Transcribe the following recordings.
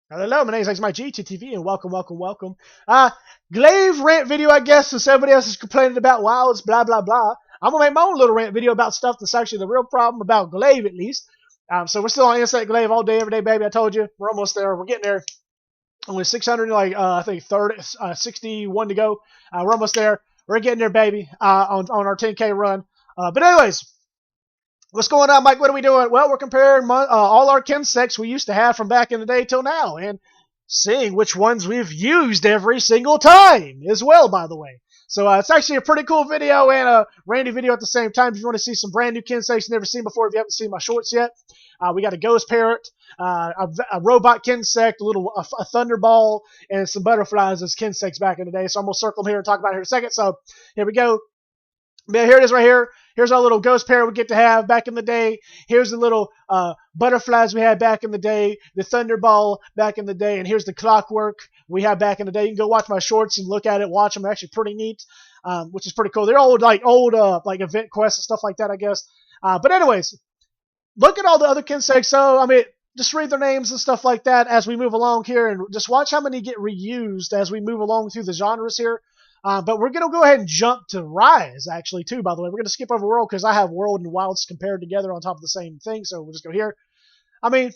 Hello, my name is Mike GTTV, and welcome. Glaive rant video, I guess, since everybody else is complaining about wilds, blah, blah, blah. I'm going to make my own little rant video about stuff that's actually the real problem, about Glaive at least. So we're still on Insect Glaive all day, every day, baby. I told you. We're almost there. We're getting there. Only 600, I think 61 to go. We're almost there. We're getting there, baby, on our 10K run. But anyways, what's going on, Mike? What are we doing? Well, we're comparing all our KINSECTS we used to have from back in the day till now, and seeing which ones we've used every single time as well, by the way. So it's actually a pretty cool video and a Randy video at the same time. If you want to see some brand new KINSECTS you've never seen before, if you haven't seen my shorts yet, we got a ghost parrot, a robot KINSECT, a thunderball, and some butterflies as KINSECTS back in the day. So I'm going to circle them here and talk about it here in a second. So here we go. Yeah, here it is right here. Here's our little ghost parrot we get to have back in the day. Here's the little butterflies we had back in the day, the thunderball back in the day, and here's the clockwork we had back in the day. You can go watch my shorts and look at it, watch them. They're actually pretty neat, which is pretty cool. They're old like event quests and stuff like that, I guess. But anyways, look at all the other KINSECTS. So, I mean, just read their names and stuff like that as we move along here, and just watch how many get reused as we move along through the genres here. But we're going to go ahead and jump to Rise, actually, too, by the way. We're going to skip over World because I have World and Wilds compared together on top of the same thing, so we'll just go here. I mean,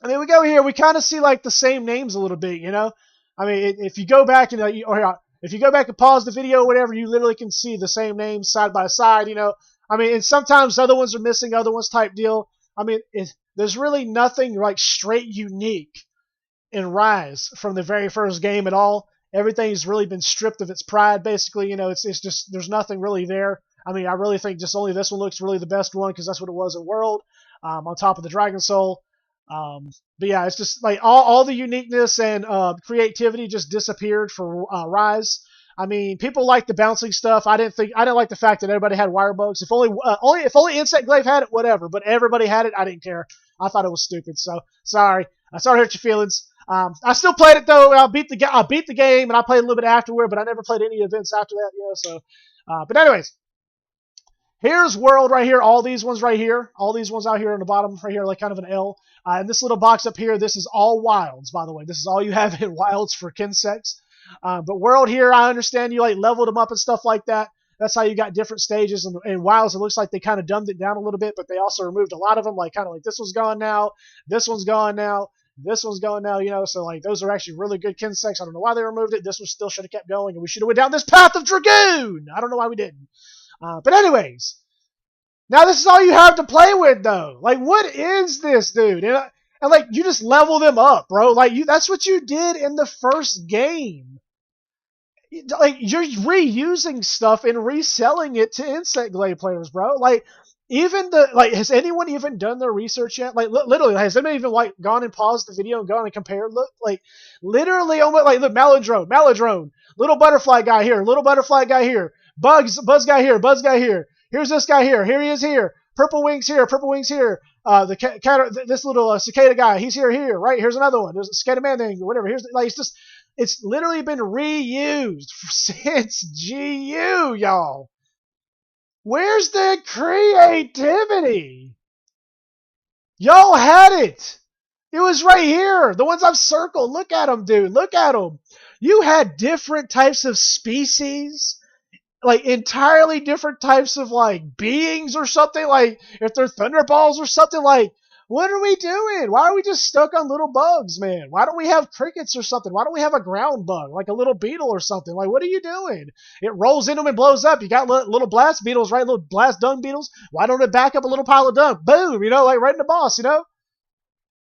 we go here, we kind of see, like, the same names a little bit, you know? I mean, if you go back and, if you go back and pause the video or whatever, you literally can see the same names side by side, you know? I mean, and sometimes other ones are missing, other ones type deal. I mean, there's really nothing, like, straight unique in Rise from the very first game at all. Everything's really been stripped of its pride, basically. You know, it's just, there's nothing really there. I mean, I really think just only this one looks really the best one because that's what it was in World, on top of the Dragon Soul. But yeah, it's just like all the uniqueness and creativity just disappeared for Rise. I mean, people like the bouncing stuff. I didn't like the fact that everybody had wire bugs. If only Insect Glaive had it, whatever. But everybody had it. I didn't care. I thought it was stupid. So sorry. I sorry to hurt your feelings. I still played it though. I beat the game, and I played a little bit afterward, but I never played any events after that. You know, so. But anyways, here's World right here. All these ones right here. All these ones out here on the bottom right here, like kind of an L. And this little box up here, this is all wilds, by the way. This is all you have in wilds for KINSECTS. But World here, I understand you like leveled them up and stuff like that. That's how you got different stages. And wilds, it looks like they kind of dumbed it down a little bit, but they also removed a lot of them. Like kind of like this one's gone now. This one's gone now. This one's going now, you know, so like those are actually really good KINSECTS. I don't know why they removed it. This one still should have kept going, and we should have went down this path of Dragoon. I don't know why we didn't. But anyways, now this is all you have to play with, though. Like, what is this, dude? And like, you just level them up, bro. Like, that's what you did in the first game. Like, you're reusing stuff and reselling it to Insect Glaive players, bro. Like, has anyone even done their research yet? Like, literally, has anyone even like gone and paused the video and gone and compared? Look, like, literally, almost like, look, Maladrone, little butterfly guy here, little butterfly guy here, buzz guy here, buzz guy here. Here's this guy here. Here he is here. Purple wings here. Purple wings here. This little cicada guy. He's here. Right. Here's another one. There's a cicada man thing. Whatever. Here's like it's literally been reused since GU, y'all. Where's the creativity? Y'all had it. It was right here. The ones I've circled. Look at them, dude. Look at them. You had different types of species, like entirely different types of like beings or something. Like if they're thunderballs or something. Like, what are we doing? Why are we just stuck on little bugs, man? Why don't we have crickets or something? Why don't we have a ground bug, like a little beetle or something? Like, what are you doing? It rolls into them and blows up. You got little blast beetles, right? Little blast dung beetles. Why don't it back up a little pile of dung? Boom, you know, like right in the boss, you know?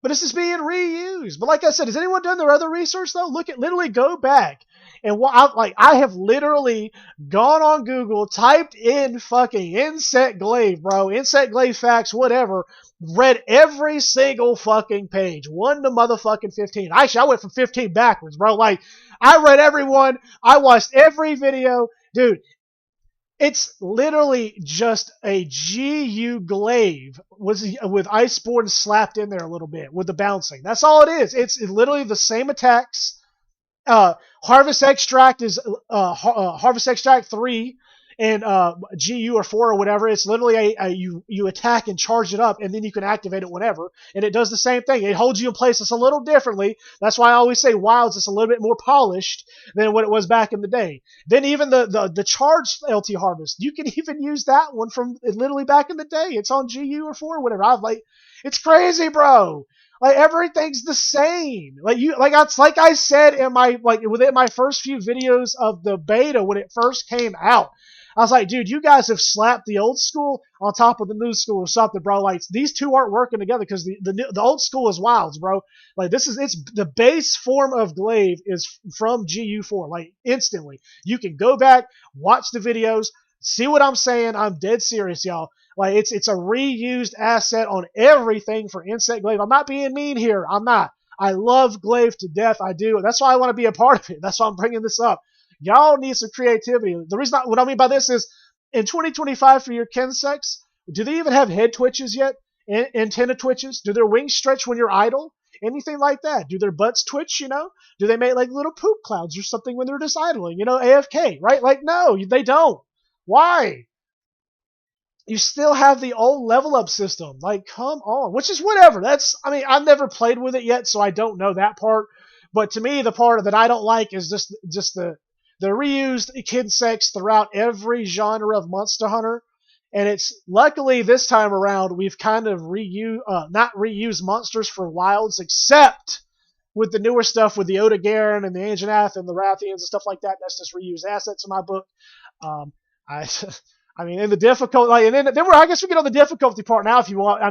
But this is being reused. But like I said, has anyone done their other research though? Literally go back and I have literally gone on Google, typed in fucking Insect Glaive, bro, Insect Glaive facts, whatever, read every single fucking page, 1 to motherfucking 15. Actually, I went from 15 backwards, bro. Like, I read every one, I watched every video, dude. It's literally just a GU Glaive with Iceborne slapped in there a little bit with the bouncing. That's all it is. It's literally the same attacks. Harvest Extract is Harvest Extract 3 in GU or 4 or whatever, it's literally you attack and charge it up, and then you can activate it whenever. And it does the same thing. It holds you in place just a little differently. That's why I always say Wilds is a little bit more polished than what it was back in the day. Then even the charged LT Harvest, you can even use that one from literally back in the day. It's on GU or 4 or whatever. It's crazy, bro. Like everything's the same. Like I said in my within my first few videos of the beta when it first came out. I was like, dude, you guys have slapped the old school on top of the new school or something, bro. Like these two aren't working together because the old school is Wilds, bro. Like it's the base form of Glaive is from GU4. Like instantly, you can go back, watch the videos, see what I'm saying. I'm dead serious, y'all. Like it's a reused asset on everything for Insect Glaive. I'm not being mean here. I'm not. I love Glaive to death. I do. That's why I want to be a part of it. That's why I'm bringing this up. Y'all need some creativity. The reason what I mean by this is in 2025 for your Kinsects, do they even have head twitches yet? Antenna twitches? Do their wings stretch when you're idle? Anything like that? Do their butts twitch? Do they make like little poop clouds or something when they're just idling? AFK, right? Like no, they don't. Why? You still have the old level up system. Like, come on. Which is whatever. I've never played with it yet, so I don't know that part. But to me, the part that I don't like is just the reused Kinsects throughout every genre of Monster Hunter. And it's luckily this time around we've kind of not reused monsters for Wilds, except with the newer stuff with the Oda-Garen and the Anjanath and the Rathians and stuff like that. That's just reused assets in my book. I in the difficult, and then I guess we get on the difficulty part now if you want.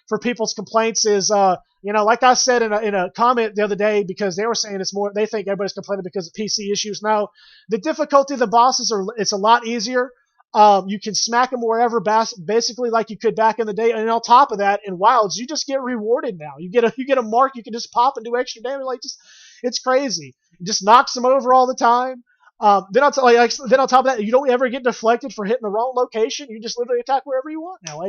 For people's complaints is, like I said in a comment the other day, because they were saying they think everybody's complaining because of PC issues. No, the difficulty of the bosses it's a lot easier. You can smack them wherever, basically like you could back in the day. And on top of that, in Wilds, you just get rewarded now. You get a mark, you can just pop and do extra damage. It's crazy. It just knocks them over all the time. Then on top of that, you don't ever get deflected for hitting the wrong location. You just literally attack wherever you want now.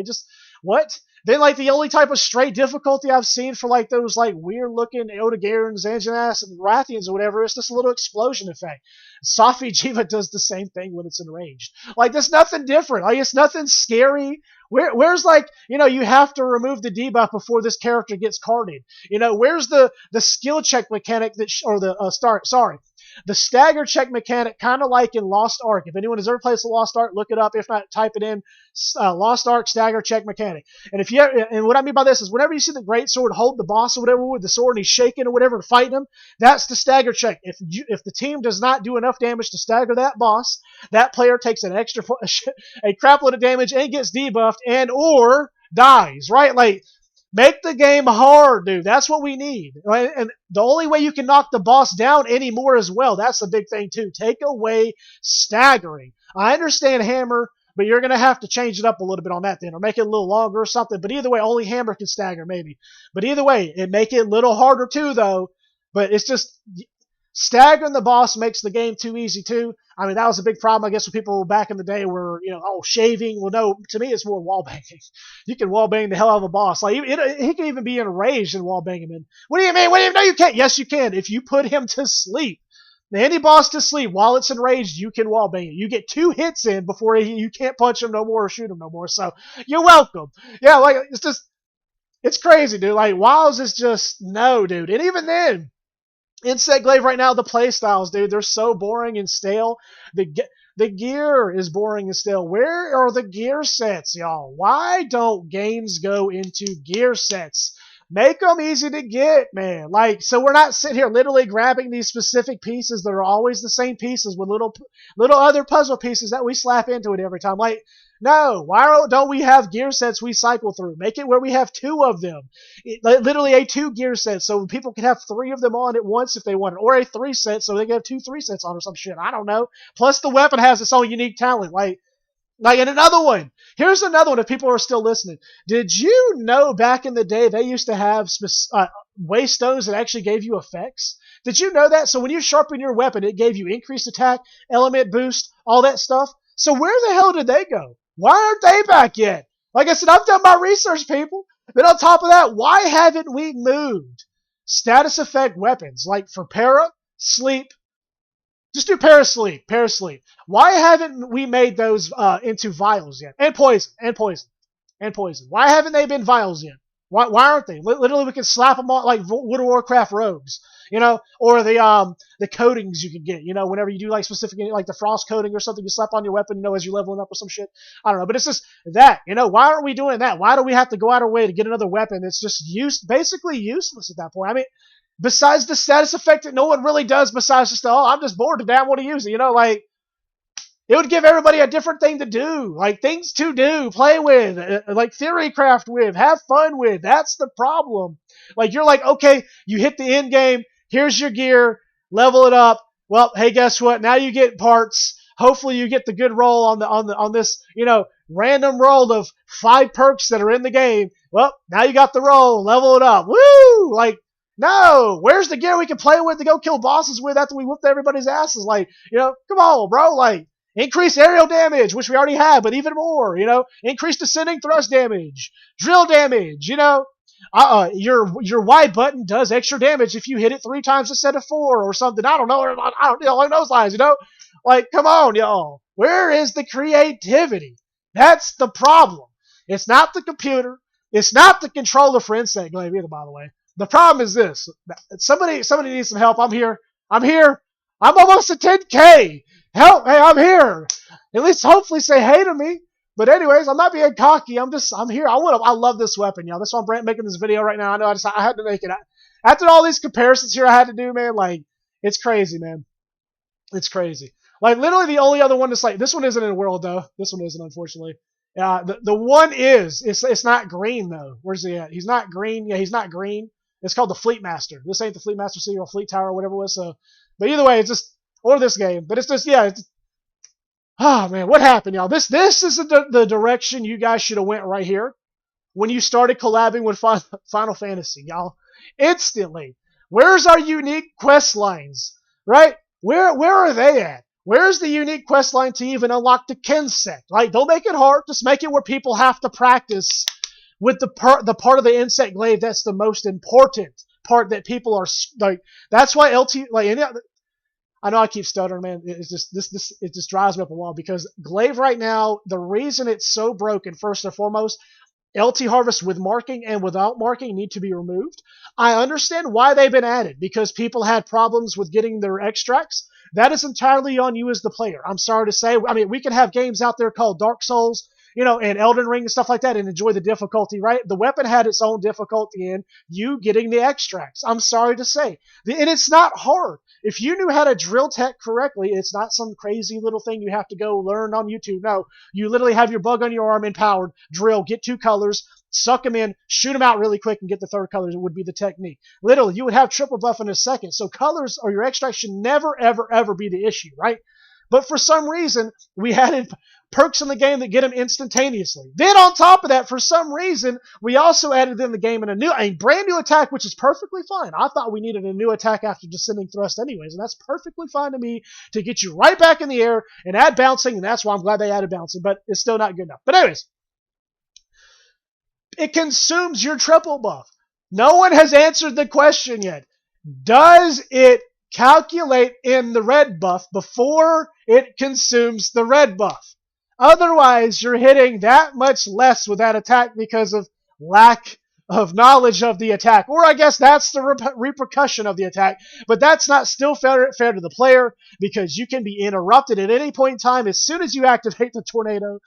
What? Then the only type of straight difficulty I've seen for those weird looking Oda-Garens, Anjanaths, and Rathians or whatever is just a little explosion effect. Safi Jiva does the same thing when it's enraged. There's nothing different. It's nothing scary. Where's you have to remove the debuff before this character gets carded. Where's the skill check mechanic the stagger check mechanic, kind of like in Lost Ark. If anyone has ever played the Lost Ark, look it up. If not, type it in Lost Ark stagger check mechanic. And what I mean by this is whenever you see the great sword hold the boss or whatever with the sword and he's shaking or whatever to fight him, that's the stagger check. If the team does not do enough damage to stagger that boss, that player takes a crap load of damage and gets debuffed and or dies. Right? Make the game hard, dude. That's what we need. Right? And the only way you can knock the boss down anymore as well, that's the big thing too. Take away staggering. I understand hammer, but you're going to have to change it up a little bit on that then, or make it a little longer or something. But either way, only hammer can stagger maybe. But either way, it make it a little harder too though. But it's just staggering the boss makes the game too easy too. That was a big problem, I guess, with people back in the day were, shaving. Well, no, to me, it's more wall banging. You can wall bang the hell out of a boss. He can even be enraged and wall bang him in. What do you mean? No, you can't. Yes, you can. If you put him to sleep, any boss to sleep while it's enraged, you can wall bang it. You get 2 hits in before you can't punch him no more or shoot him no more. So you're welcome. Yeah, it's crazy, dude. Wilds is just no, dude. And even then, Insect Glaive right now, the playstyles, dude, they're so boring and stale. The gear is boring and stale. Where are the gear sets, y'all? Why don't games go into gear sets? Make them easy to get, man. So we're not sitting here literally grabbing these specific pieces that are always the same pieces with little other puzzle pieces that we slap into it every time. No, why don't we have gear sets we cycle through? Make it where we have 2 of them. Literally a 2 gear set so people can have 3 of them on at once if they want it. Or a 3 set so they can have 2 3 sets on or some shit. I don't know. Plus the weapon has its own unique talent. And another one. Here's another one if people are still listening. Did you know back in the day they used to have waste stones that actually gave you effects? Did you know that? So when you sharpen your weapon, it gave you increased attack, element boost, all that stuff. So where the hell did they go? Why aren't they back yet? Like I said, I've done my research, people. Then on top of that, why haven't we moved status effect weapons? For para, sleep, Just do parasleep. Parasleep. Why haven't we made those into vials yet? And poison. And poison. And poison. Why haven't they been vials yet? Why aren't they? Literally, we can slap them on like World of Warcraft rogues, or the coatings you can get, whenever you do like specific like the frost coating or something, you slap on your weapon, as you're leveling up or some shit. I don't know, but it's just that, why aren't we doing that? Why do we have to go out our way to get another weapon that's just basically useless at that point? I mean, besides the status effect that no one really does, besides just I'm just bored to death, I want to use it, like. It would give everybody a different thing to do, like things to do, play with, like theory craft with, have fun with. That's the problem. Like you're like, okay, you hit the end game. Here's your gear, level it up. Well, hey, guess what? Now you get parts. Hopefully you get the good roll on this, random roll of 5 perks that are in the game. Well, now you got the roll, level it up. Woo! Like, no, where's the gear we can play with to go kill bosses with after we whooped everybody's asses? Like, come on, bro. Like, increase aerial damage, which we already have, but even more, Increase descending thrust damage, drill damage, your Y button does extra damage if you hit it 3 times instead of 4 or something. I don't know, along those lines, Like, come on, y'all. Where is the creativity? That's the problem. It's not the computer. It's not the controller for Insect Glaive either, by the way. The problem is this. Somebody needs some help. I'm here. I'm almost at 10K. Help! Hey, I'm here. At least hopefully say hey to me. But anyways, I'm not being cocky. I'm here. I love this weapon, y'all. That's why I'm making this video right now. I know I had to make it. After all these comparisons here I had to do, man, like, it's crazy, man. It's crazy. Like, literally the only other one that's like, this one isn't in the world, though. This one isn't, unfortunately. The one is. It's not green, though. Where's he at? He's not green. Yeah, he's not green. It's called the Fleet Master. This ain't the Fleet Master City or Fleet Tower or whatever it was. So, but either way, it's just, or this game. But it's just, yeah. Oh, man, what happened, y'all? This is the direction you guys should have went right here when you started collabing with Final Fantasy, y'all. Instantly. Where's our unique quest lines, right? Where are they at? Where's the unique quest line to even unlock the Kinsect? Like, don't make it hard. Just make it where people have to practice with the part of the Insect Glaive that's the most important part that people are, like, that's why I know I keep stuttering, man. It's just it just drives me up a wall because Glaive right now, the reason it's so broken, first and foremost, LT Harvest with marking and without marking need to be removed. I understand why they've been added, because people had problems with getting their extracts. That is entirely on you as the player. I'm sorry to say. I mean, we can have games out there called Dark Souls, and Elden Ring and stuff like that and enjoy the difficulty, right? The weapon had its own difficulty in you getting the extracts. I'm sorry to say. And it's not hard. If you knew how to drill tech correctly, it's not some crazy little thing you have to go learn on YouTube. No, you literally have your bug on your arm empowered, drill, get 2 colors, suck them in, shoot them out really quick, and get the 3rd color would be the technique. Literally, you would have triple buff in a second. So colors or your extracts should never, ever, ever be the issue, right? But for some reason, we added perks in the game that get them instantaneously. Then on top of that, for some reason, we also added in the game a brand new attack, which is perfectly fine. I thought we needed a new attack after descending thrust anyways, and that's perfectly fine to me to get you right back in the air and add bouncing, and that's why I'm glad they added bouncing, but it's still not good enough. But anyways, it consumes your triple buff. No one has answered the question yet. Does it calculate in the red buff before it consumes the red buff? Otherwise, you're hitting that much less with that attack because of lack of knowledge of the attack. Or I guess that's the repercussion of the attack. But that's not still fair to the player, because you can be interrupted at any point in time as soon as you activate the tornado.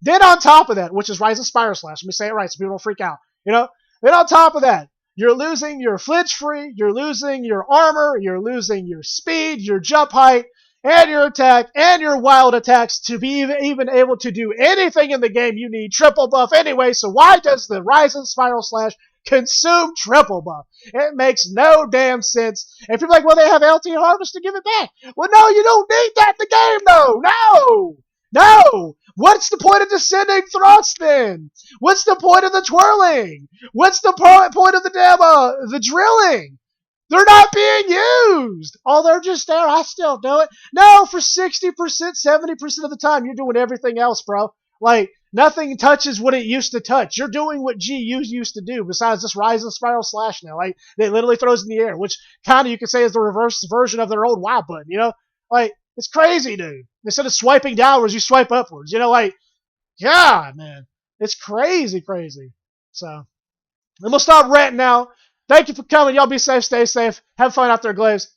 Then on top of that, which is Rise of Spiral Slash, let me say it right so people don't freak out. Then on top of that, you're losing your flinch free, you're losing your armor, you're losing your speed, your jump height, and your attack, and your wild attacks to be even able to do anything in the game. You need triple buff anyway, so why does the Rise and Spiral Slash consume triple buff? It makes no damn sense. And people are like, well, they have LT Harvest to give it back. Well, no, you don't need that in the game, though. No! What's the point of descending thrust then? What's the point of the twirling? What's the point of the the drilling? They're not being used. Oh, they're just there. I still do it. No, for 60%, 70% of the time, you're doing everything else, bro. Like, nothing touches what it used to touch. You're doing what GU used to do, besides just Rise and Spiral Slash now. Like, they literally throws in the air, which kind of you could say is the reverse version of their old Y button, Like, It's crazy, dude. Instead of swiping downwards, you swipe upwards. You know, like, yeah, man. It's crazy, crazy. So, I'm going to stop ranting now. Thank you for coming. Y'all be safe, stay safe. Have fun out there, Glaves.